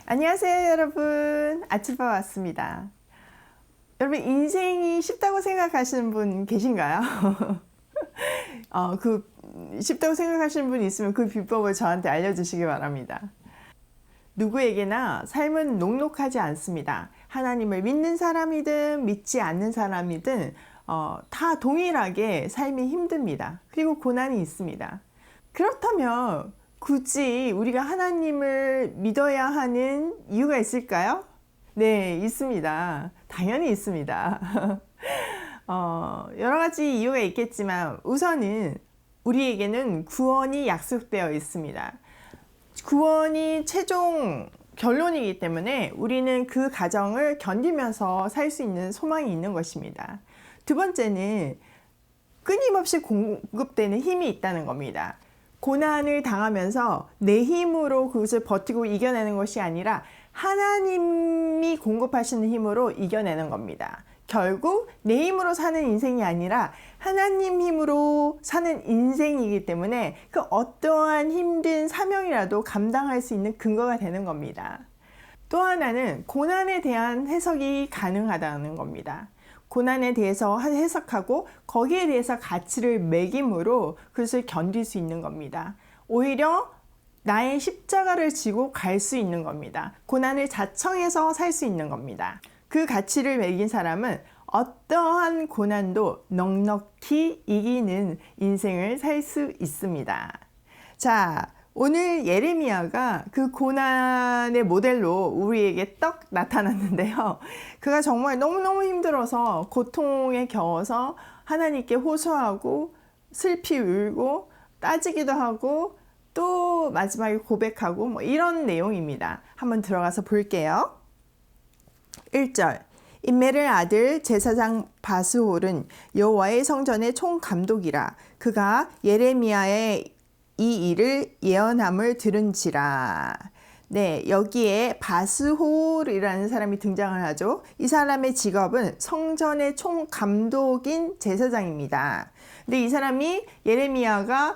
안녕하세요, 여러분. 아침밥 왔습니다. 여러분, 인생이 쉽다고 생각하시는 분 계신가요? 쉽다고 생각하시는 분이 있으면 그 비법을 저한테 알려주시기 바랍니다. 누구에게나 삶은 녹록하지 않습니다. 하나님을 믿는 사람이든 믿지 않는 사람이든 다 동일하게 삶이 힘듭니다. 그리고 고난이 있습니다. 그렇다면 굳이 우리가 하나님을 믿어야 하는 이유가 있을까요? 네, 있습니다. 당연히 있습니다. 여러 가지 이유가 있겠지만 우선은 우리에게는 구원이 약속되어 있습니다. 구원이 최종 결론이기 때문에 우리는 그 과정을 견디면서 살 수 있는 소망이 있는 것입니다. 두 번째는 끊임없이 공급되는 힘이 있다는 겁니다. 고난을 당하면서 내 힘으로 그것을 버티고 이겨내는 것이 아니라 하나님이 공급하시는 힘으로 이겨내는 겁니다. 결국 내 힘으로 사는 인생이 아니라 하나님 힘으로 사는 인생이기 때문에 그 어떠한 힘든 사명이라도 감당할 수 있는 근거가 되는 겁니다. 또 하나는 고난에 대한 해석이 가능하다는 겁니다. 고난에 대해서 해석하고 거기에 대해서 가치를 매김으로 그것을 견딜 수 있는 겁니다. 오히려 나의 십자가를 지고 갈 수 있는 겁니다. 고난을 자청해서 살 수 있는 겁니다. 그 가치를 매긴 사람은 어떠한 고난도 넉넉히 이기는 인생을 살 수 있습니다. 자, 오늘 예레미야가 그 고난의 모델로 우리에게 떡 나타났는데요. 그가 정말 너무너무 힘들어서 고통에 겨워서 하나님께 호소하고 슬피 울고 따지기도 하고 또 마지막에 고백하고 뭐 이런 내용입니다. 한번 들어가서 볼게요. 1절 임메를 아들 제사장 바스홀은 여호와의 성전의 총감독이라. 그가 예레미야의 이 일을 예언함을 들은지라. 네, 여기에 바스홀이라는 사람이 등장을 하죠. 이 사람의 직업은 성전의 총감독인 제사장입니다. 근데 이 사람이 예레미야가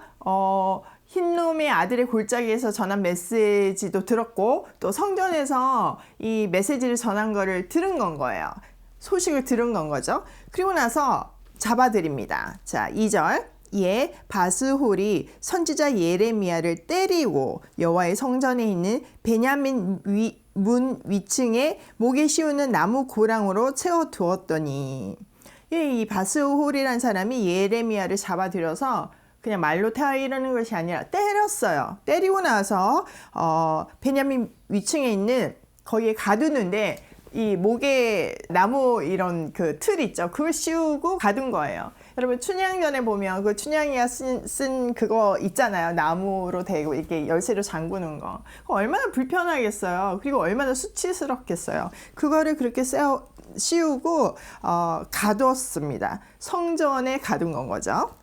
흰놈의 아들의 골짜기에서 전한 메시지도 들었고 또 성전에서 이 메시지를 전한 거를 들은 건 거예요. 소식을 들은 건 거죠. 그리고 나서 잡아들입니다. 자, 2절 이에 바스홀이 선지자 예레미야를 때리고 여호와의 성전에 있는 베냐민 문 위층에 목에 씌우는 나무 고랑으로 채워두었더니, 이 바스홀이라는 사람이 예레미야를 잡아들여서 그냥 말로 태우려는 것이 아니라 때렸어요. 때리고 나서 베냐민 위층에 있는 거기에 가두는데 이 목에 나무 이런 그 틀 있죠. 그걸 씌우고 가둔 거예요. 여러분 춘향전에 보면 그 춘향이가 쓴 그거 있잖아요. 나무로 대고 이렇게 열쇠로 잠그는 거. 얼마나 불편하겠어요. 그리고 얼마나 수치스럽겠어요. 그거를 그렇게 씌우고 가두었습니다. 성전에 가둔 건 거죠.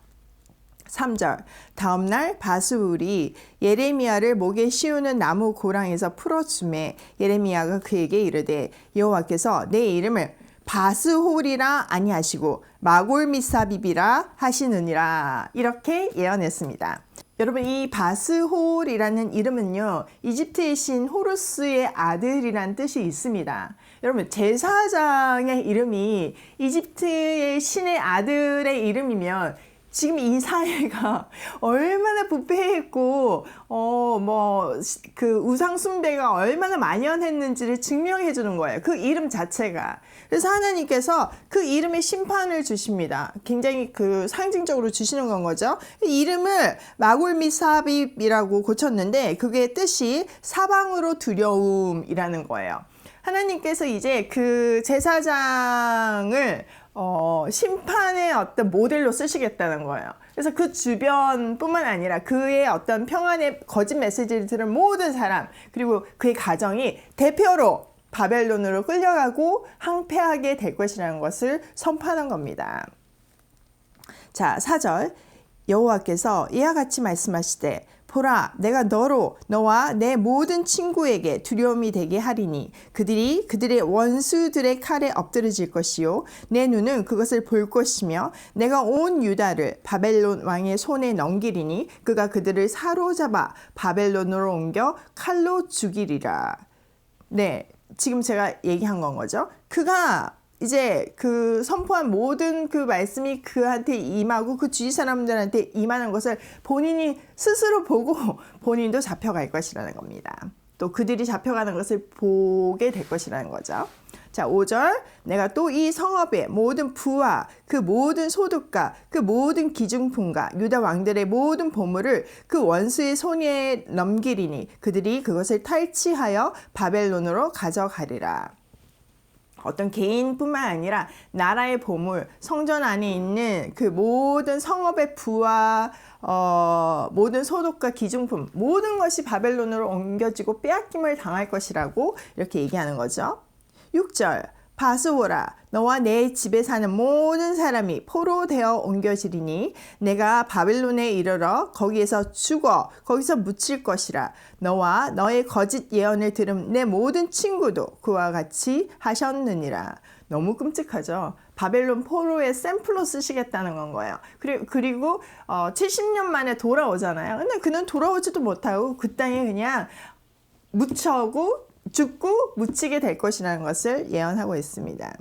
3절 다음날 바스홀이 예레미야를 목에 씌우는 나무 고랑에서 풀어주매 예레미야가 그에게 이르되 여호와께서 내 이름을 바스홀이라 아니하시고 마골미사빕이라 하시느니라. 이렇게 예언했습니다. 여러분 이 바스홀이라는 이름은요 이집트의 신 호루스의 아들이란 뜻이 있습니다. 여러분 제사장의 이름이 이집트의 신의 아들의 이름이면 지금 이 사회가 얼마나 부패했고 그 우상 숭배가 얼마나 만연했는지를 증명해 주는 거예요. 그 이름 자체가. 그래서 하나님께서 그 이름에 심판을 주십니다. 굉장히 그 상징적으로 주시는 건 거죠. 이름을 마골미사빕이라고 고쳤는데 그게 뜻이 사방으로 두려움이라는 거예요. 하나님께서 이제 그 제사장을 심판의 어떤 모델로 쓰시겠다는 거예요. 그래서 그 주변뿐만 아니라 그의 어떤 평안의 거짓 메시지를 들은 모든 사람 그리고 그의 가정이 대표로 바벨론으로 끌려가고 항폐하게 될 것이라는 것을 선포하는 겁니다. 자, 4절 여호와께서 이와 같이 말씀하시되 보라 내가 너와 내 모든 친구에게 두려움이 되게 하리니 그들이 그들의 원수들의 칼에 엎드러질 것이요 내 눈은 그것을 볼 것이며 내가 온 유다를 바벨론 왕의 손에 넘기리니 그가 그들을 사로잡아 바벨론으로 옮겨 칼로 죽이리라. 네, 지금 제가 얘기한 건 거죠. 그가 이제 그 선포한 모든 그 말씀이 그한테 임하고 그 주위 사람들한테 임하는 것을 본인이 스스로 보고 본인도 잡혀갈 것이라는 겁니다. 또 그들이 잡혀가는 것을 보게 될 것이라는 거죠. 자, 5절. 내가 또 이 성읍의 모든 부와 그 모든 소득과 그 모든 기중품과 유다 왕들의 모든 보물을 그 원수의 손에 넘기리니 그들이 그것을 탈취하여 바벨론으로 가져가리라. 어떤 개인뿐만 아니라 나라의 보물, 성전 안에 있는 그 모든 성읍의 부와 모든 소득과 기중품, 모든 것이 바벨론으로 옮겨지고 빼앗김을 당할 것이라고 이렇게 얘기하는 거죠. 6절. 바스오라, 너와 내 집에 사는 모든 사람이 포로 되어 옮겨지리니 내가 바벨론에 이르러 거기에서 죽어 거기서 묻힐 것이라. 너와 너의 거짓 예언을 들은 내 모든 친구도 그와 같이 하셨느니라. 너무 끔찍하죠. 바벨론 포로의 샘플로 쓰시겠다는 건 거예요. 그리고 70년 만에 돌아오잖아요. 근데 그는 돌아오지도 못하고 그 땅에 그냥 묻혀고 죽고 묻히게 될 것이라는 것을 예언하고 있습니다.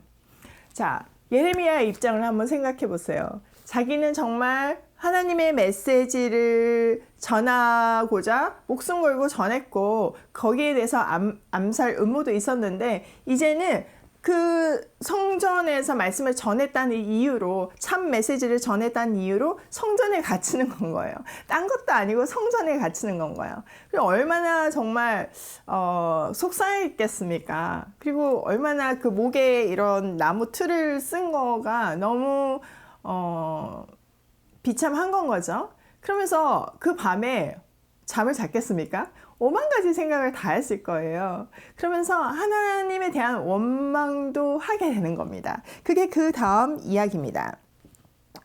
자, 예레미야의 입장을 한번 생각해 보세요. 자기는 정말 하나님의 메시지를 전하고자 목숨 걸고 전했고 거기에 대해서 암살 음모도 있었는데 이제는 그 성전에서 말씀을 전했다는 이유로 참 메시지를 전했다는 이유로 성전에 갇히는 건 거예요. 딴 것도 아니고 성전에 갇히는 건 거예요. 그리고 얼마나 정말 속상했겠습니까? 그리고 얼마나 그 목에 이런 나무 틀을 쓴 거가 너무 비참한 건 거죠. 그러면서 그 밤에 잠을 잤겠습니까? 오만 가지 생각을 다 했을 거예요. 그러면서 하나님에 대한 원망도 하게 되는 겁니다. 그게 그 다음 이야기입니다.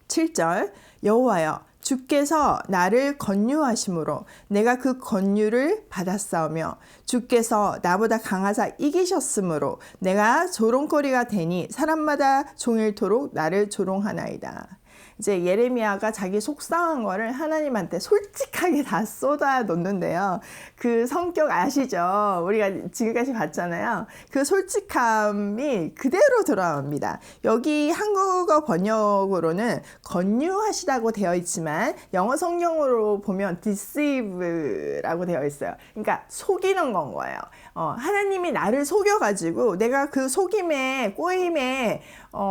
7절. 여호와여, 주께서 나를 권유하심으로 내가 그 권유를 받았사오며 주께서 나보다 강하사 이기셨으므로 내가 조롱거리가 되니 사람마다 종일토록 나를 조롱하나이다. 이제 예레미야가 자기 속상한 거를 하나님한테 솔직하게 다 쏟아 놓는데요. 그 성격 아시죠? 우리가 지금까지 봤잖아요. 그 솔직함이 그대로 돌아옵니다. 여기 한국어 번역으로는 권유하시다고 되어 있지만 영어 성경으로 보면 deceive라고 되어 있어요. 그러니까 속이는 건 거예요. 하나님이 나를 속여가지고 내가 그 속임에 꼬임에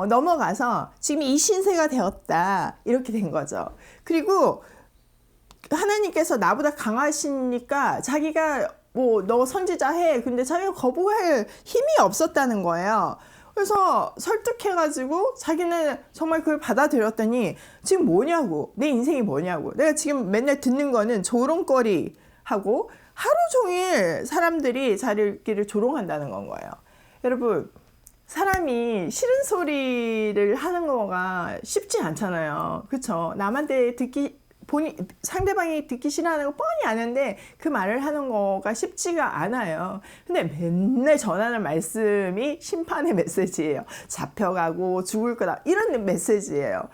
넘어가서 지금 이 신세가 되었다 이렇게 된 거죠. 그리고 하나님께서 나보다 강하시니까 자기가 뭐 너 선지자 해 근데 자기가 거부할 힘이 없었다는 거예요. 그래서 설득해가지고 자기는 정말 그걸 받아들였더니 지금 뭐냐고, 내 인생이 뭐냐고, 내가 지금 맨날 듣는 거는 조롱거리 하고 하루 종일 사람들이 자기를 조롱한다는 건 거예요. 여러분, 사람이 싫은 소리를 하는 거가 쉽지 않잖아요. 그렇죠? 남한테 상대방이 듣기 싫어하는 거 뻔히 아는데 그 말을 하는 거가 쉽지가 않아요. 근데 맨날 전하는 말씀이 심판의 메시지예요. 잡혀가고 죽을 거다 이런 메시지예요.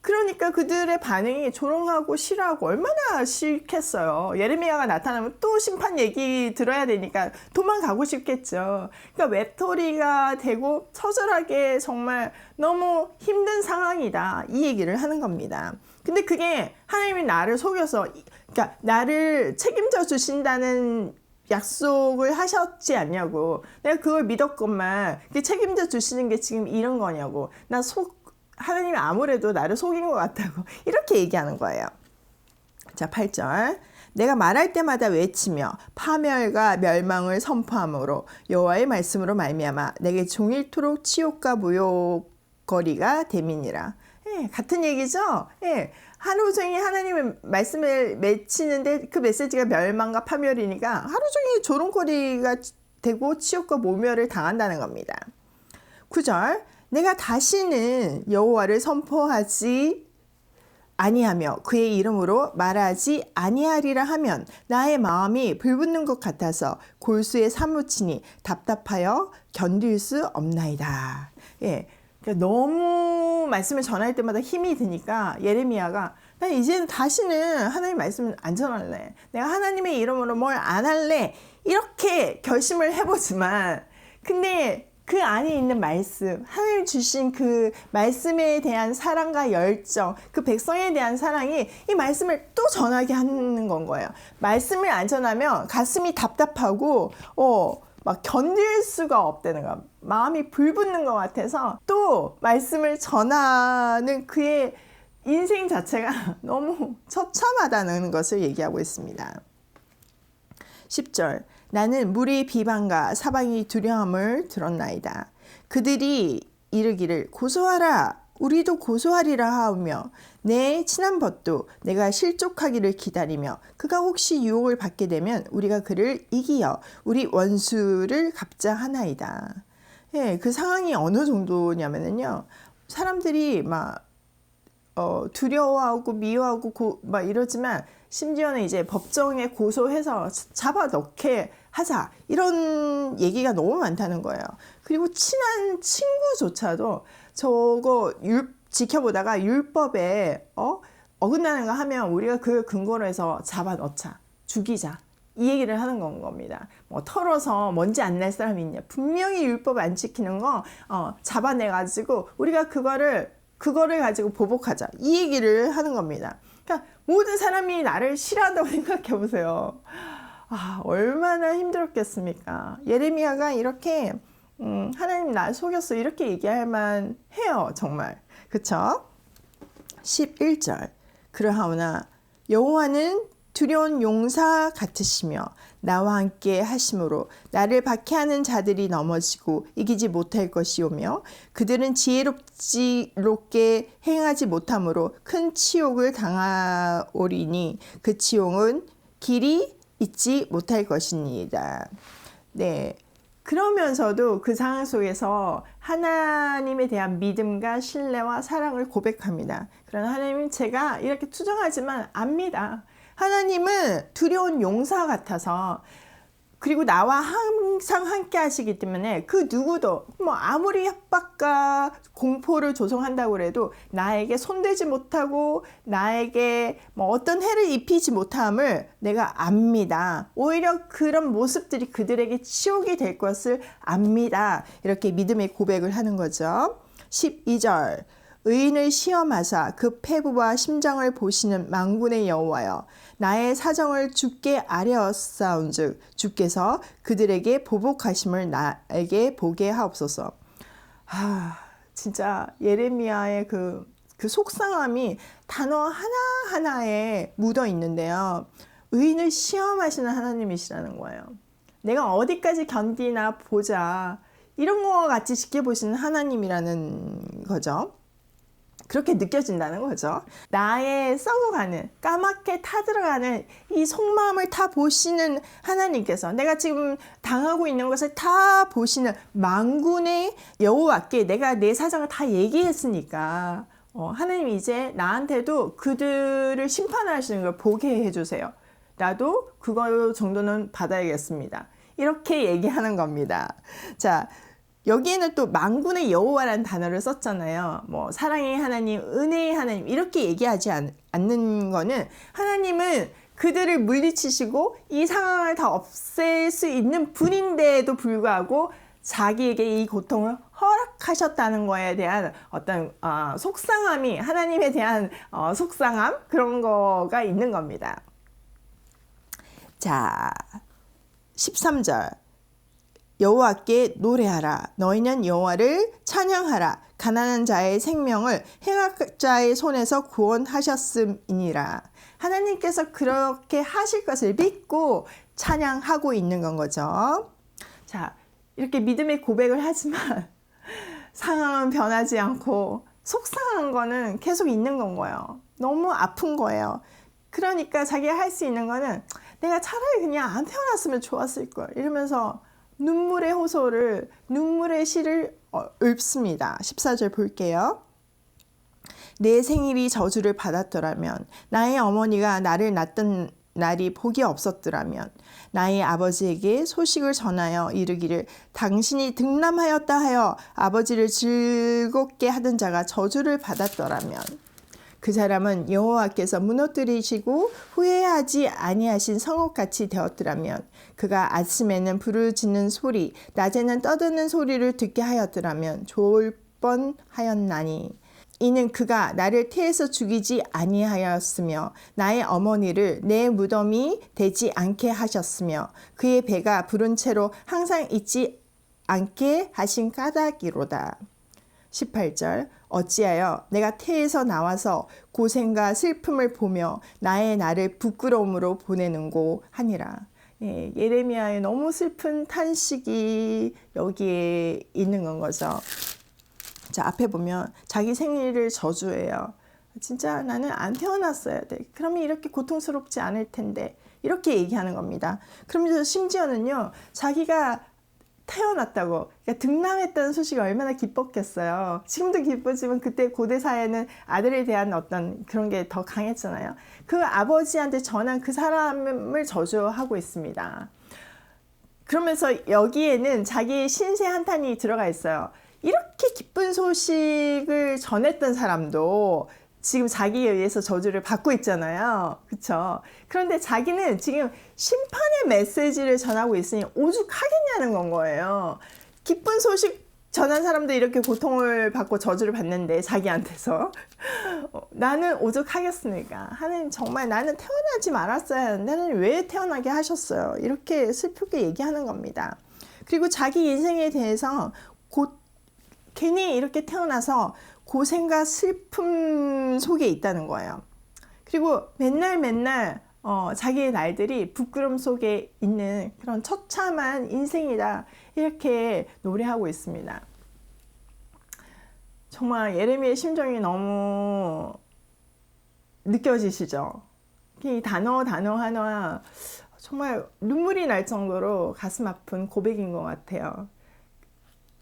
그러니까 그들의 반응이 조롱하고 싫어하고 얼마나 싫겠어요. 예레미야가 나타나면 또 심판 얘기 들어야 되니까 도망가고 싶겠죠. 그러니까 외톨이가 되고 처절하게 정말 너무 힘든 상황이다 이 얘기를 하는 겁니다. 근데 그게 하나님이 나를 속여서, 그러니까 나를 책임져 주신다는 약속을 하셨지 않냐고. 내가 그걸 믿었건만 책임져 주시는 게 지금 이런 거냐고. 하나님이 아무래도 나를 속인 것 같다고 이렇게 얘기하는 거예요. 자, 8절. 내가 말할 때마다 외치며 파멸과 멸망을 선포함으로 여호와의 말씀으로 말미암아 내게 종일토록 치욕과 모욕거리가 됨이니라. 예, 같은 얘기죠. 예, 하루 종일 하나님의 말씀을 맺히는데 그 메시지가 멸망과 파멸이니까 하루 종일 조롱거리가 되고 치욕과 모멸을 당한다는 겁니다. 9절. 내가 다시는 여호와를 선포하지 아니하며 그의 이름으로 말하지 아니하리라 하면 나의 마음이 불붙는 것 같아서 골수에 사무치니 답답하여 견딜 수 없나이다. 예, 그러니까 너무 말씀을 전할 때마다 힘이 드니까 예레미야가 난 이제는 다시는 하나님 말씀을 안 전할래. 내가 하나님의 이름으로 뭘 안 할래. 이렇게 결심을 해보지만 근데 그 안에 있는 말씀, 하나님 주신 그 말씀에 대한 사랑과 열정, 그 백성에 대한 사랑이 이 말씀을 또 전하게 하는 건 거예요. 말씀을 안 전하면 가슴이 답답하고 막 견딜 수가 없다는 거야. 마음이 불붙는 것 같아서 또 말씀을 전하는 그의 인생 자체가 너무 처참하다는 것을 얘기하고 있습니다. 10절 나는 무리의 비방과 사방의 두려움을 들었나이다. 그들이 이르기를 고소하라 우리도 고소하리라 하오며 내 친한 벗도 내가 실족하기를 기다리며 그가 혹시 유혹을 받게 되면 우리가 그를 이기어 우리 원수를 갚자 하나이다. 예, 그 상황이 어느 정도냐면요. 사람들이 막 두려워하고 미워하고 막 이러지만 심지어는 이제 법정에 고소해서 잡아넣게 하자 이런 얘기가 너무 많다는 거예요. 그리고 친한 친구조차도 저거 지켜보다가 율법에 어긋나는 거 하면 우리가 그 근거로 해서 잡아넣자, 죽이자 이 얘기를 하는 겁니다. 뭐 털어서 먼지 안 날 사람이 있냐? 분명히 율법 안 지키는 거 잡아내가지고 우리가 그거를 가지고 보복하자 이 얘기를 하는 겁니다. 그러니까 모든 사람이 나를 싫어한다고 생각해 보세요. 얼마나 힘들었겠습니까? 예레미야가 이렇게 하나님 날 속였어 이렇게 얘기할 만해요. 정말. 그쵸? 11절 그러하오나 여호와는 두려운 용사 같으시며 나와 함께 하심으로 나를 박해하는 자들이 넘어지고 이기지 못할 것이오며 그들은 지혜롭게 행하지 못함으로 큰 치욕을 당하오리니 그 치욕은 길이 잊지 못할 것이니이다. 네. 그러면서도 그 상황 속에서 하나님에 대한 믿음과 신뢰와 사랑을 고백합니다. 그러나 하나님 제가 이렇게 투정하지만 압니다. 하나님은 두려운 용사 같아서 그리고 나와 항상 함께 하시기 때문에 그 누구도 뭐 아무리 협박과 공포를 조성한다고 해도 나에게 손대지 못하고 나에게 뭐 어떤 해를 입히지 못함을 내가 압니다. 오히려 그런 모습들이 그들에게 치욕이 될 것을 압니다. 이렇게 믿음의 고백을 하는 거죠. 12절 의인을 시험하사 그 패부와 심장을 보시는 만군의 여호와여 나의 사정을 주께 아뢰었사온즉 주께서 그들에게 보복하심을 나에게 보게 하옵소서. 진짜 예레미야의 그 속상함이 단어 하나하나에 묻어 있는데요. 의인을 시험하시는 하나님이시라는 거예요. 내가 어디까지 견디나 보자 이런 거 같이 지켜보시는 하나님이라는 거죠. 그렇게 느껴진다는 거죠. 나의 썩어가는 까맣게 타들어가는 이 속마음을 다 보시는 하나님께서 내가 지금 당하고 있는 것을 다 보시는 만군의 여호와께 내가 내 사정을 다 얘기했으니까 하나님이 이제 나한테도 그들을 심판하시는 걸 보게 해주세요. 나도 그거 정도는 받아야겠습니다. 이렇게 얘기하는 겁니다. 자, 여기에는 또 만군의 여호와라는 단어를 썼잖아요. 뭐 사랑의 하나님, 은혜의 하나님 이렇게 얘기하지 않는 거는 하나님은 그들을 물리치시고 이 상황을 다 없앨 수 있는 분인데도 불구하고 자기에게 이 고통을 허락하셨다는 거에 대한 어떤 속상함이 하나님에 대한 속상함 그런 거가 있는 겁니다. 자, 13절 여호와께 노래하라 너희는 여호와를 찬양하라 가난한 자의 생명을 행악자의 손에서 구원하셨음이니라. 하나님께서 그렇게 하실 것을 믿고 찬양하고 있는 건 거죠. 자, 이렇게 믿음의 고백을 하지만 상황은 변하지 않고 속상한 거는 계속 있는 건 거예요. 너무 아픈 거예요. 그러니까 자기가 할 수 있는 거는 내가 차라리 그냥 안 태어났으면 좋았을 걸 이러면서 눈물의 호소를 눈물의 시를 읊습니다. 14절 볼게요. 내 생일이 저주를 받았더라면 나의 어머니가 나를 낳던 날이 복이 없었더라면 나의 아버지에게 소식을 전하여 이르기를 당신이 등남하였다 하여 아버지를 즐겁게 하던 자가 저주를 받았더라면 그 사람은 여호와께서 무너뜨리시고 후회하지 아니하신 성읍같이 되었더라면 그가 아침에는 부르짖는 소리 낮에는 떠드는 소리를 듣게 하였더라면 좋을 뻔하였나니 이는 그가 나를 태에서 죽이지 아니하였으며 나의 어머니를 내 무덤이 되지 않게 하셨으며 그의 배가 부른 채로 항상 있지 않게 하신 까닭이로다. 18절 어찌하여 내가 태에서 나와서 고생과 슬픔을 보며 나의 나를 부끄러움으로 보내는고 하니라. 예레미야의 너무 슬픈 탄식이 여기에 있는 건 거죠. 자, 앞에 보면 자기 생일을 저주해요. 진짜 나는 안 태어났어야 돼. 그러면 이렇게 고통스럽지 않을 텐데. 이렇게 얘기하는 겁니다. 그러면서 심지어는요, 자기가 태어났다고, 그러니까 등남했다는 소식이 얼마나 기뻤겠어요. 지금도 기쁘지만 그때 고대 사회는 아들에 대한 어떤 그런 게 더 강했잖아요. 그 아버지한테 전한 그 사람을 저주하고 있습니다. 그러면서 여기에는 자기의 신세 한탄이 들어가 있어요. 이렇게 기쁜 소식을 전했던 사람도 지금 자기에 의해서 저주를 받고 있잖아요. 그쵸? 그런데 자기는 지금 심판의 메시지를 전하고 있으니 오죽하겠냐는 건 거예요. 기쁜 소식 전한 사람도 이렇게 고통을 받고 저주를 받는데 자기한테서 나는 오죽하겠습니까? 하나님 정말 나는 태어나지 말았어야 하는데 나는 왜 태어나게 하셨어요? 이렇게 슬프게 얘기하는 겁니다. 그리고 자기 인생에 대해서 괜히 이렇게 태어나서 고생과 슬픔 속에 있다는 거예요. 그리고 맨날 자기의 날들이 부끄럼 속에 있는 그런 처참한 인생이다 이렇게 노래하고 있습니다. 정말 예레미야의 심정이 너무 느껴지시죠? 이 단어 하나 정말 눈물이 날 정도로 가슴 아픈 고백인 것 같아요.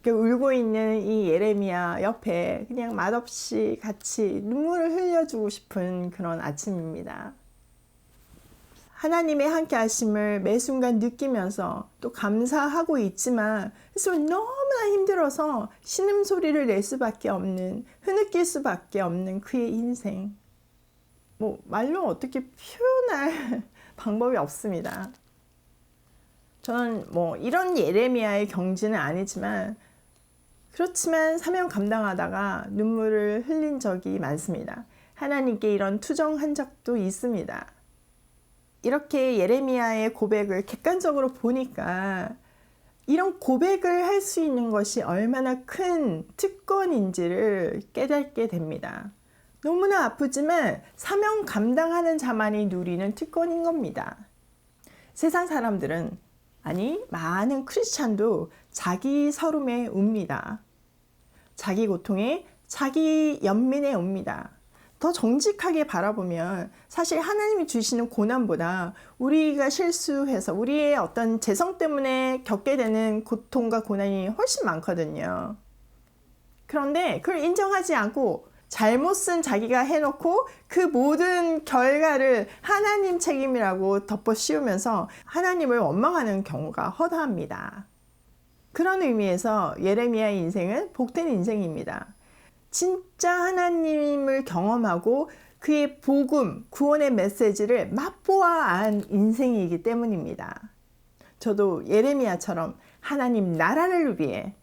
울고 있는 이 예레미야 옆에 그냥 맛없이 같이 눈물을 흘려주고 싶은 그런 아침입니다. 하나님의 함께 하심을 매 순간 느끼면서 또 감사하고 있지만 그래서 너무나 힘들어서 신음소리를 낼 수밖에 없는, 흐느낄 수밖에 없는 그의 인생. 말로 어떻게 표현할 방법이 없습니다. 저는 이런 예레미야의 경지는 아니지만 그렇지만 사명 감당하다가 눈물을 흘린 적이 많습니다. 하나님께 이런 투정한 적도 있습니다. 이렇게 예레미야의 고백을 객관적으로 보니까 이런 고백을 할 수 있는 것이 얼마나 큰 특권인지를 깨닫게 됩니다. 너무나 아프지만 사명 감당하는 자만이 누리는 특권인 겁니다. 세상 사람들은 아니 많은 크리스찬도 자기 서름에 웁니다. 자기 고통에 자기 연민에 웁니다. 더 정직하게 바라보면 사실 하나님이 주시는 고난보다 우리가 실수해서 우리의 어떤 재성 때문에 겪게 되는 고통과 고난이 훨씬 많거든요. 그런데 그걸 인정하지 않고 잘못 쓴 자기가 해놓고 그 모든 결과를 하나님 책임이라고 덮어 씌우면서 하나님을 원망하는 경우가 허다합니다. 그런 의미에서 예레미야의 인생은 복된 인생입니다. 진짜 하나님을 경험하고 그의 복음, 구원의 메시지를 맛보아 안 인생이기 때문입니다. 저도 예레미야처럼 하나님 나라를 위해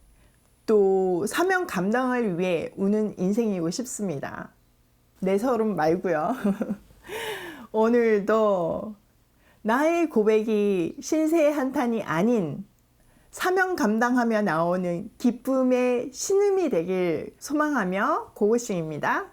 또 사명 감당을 위해 우는 인생이고 싶습니다. 내 서름 말고요. 오늘도 나의 고백이 신세의 한탄이 아닌 사명 감당하며 나오는 기쁨의 신음이 되길 소망하며 고고싱입니다.